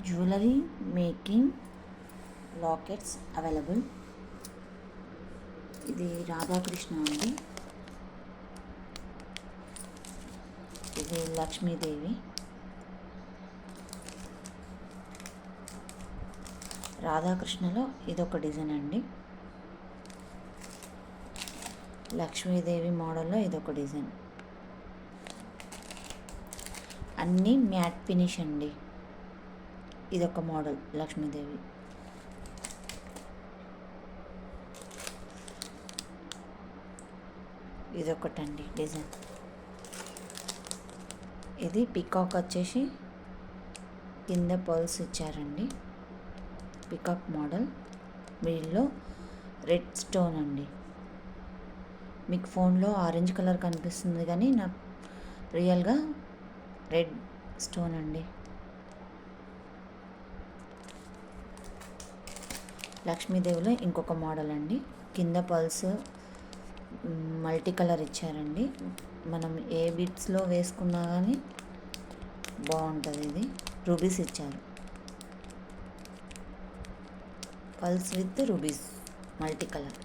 Jewellery making lockets available. ఇది రాధాకృష్ణ అండి, ఇది లక్ష్మీదేవి. రాధాకృష్ణలో ఇదొక డిజైన్ అండి, లక్ష్మీదేవి మోడల్లో ఇదొక డిజైన్. అన్నీ మ్యాట్ ఫినిష్ అండి. ఇదొక మోడల్ లక్ష్మీదేవి. ఇదొకటండి డిజైన్. ఇది పికాక్ వచ్చేసి కింద పర్ల్స్ ఇచ్చారండి, పికాక్ మోడల్. మిడిల్లో రెడ్ స్టోన్ అండి. మీకు ఫోన్లో ఆరెంజ్ కలర్ కనిపిస్తుంది కానీ నాకు రియల్గా రెడ్ స్టోన్ అండి. లక్ష్మీదేవిలో ఇంకొక మోడల్ అండి. కింద పల్స్ మల్టీ కలర్ ఇచ్చారండి. మనం ఏ బిట్స్లో వేసుకున్నా కానీ బాగుంటుంది. ఇది రూబీస్ ఇచ్చారు, pulse with rubies multi colour.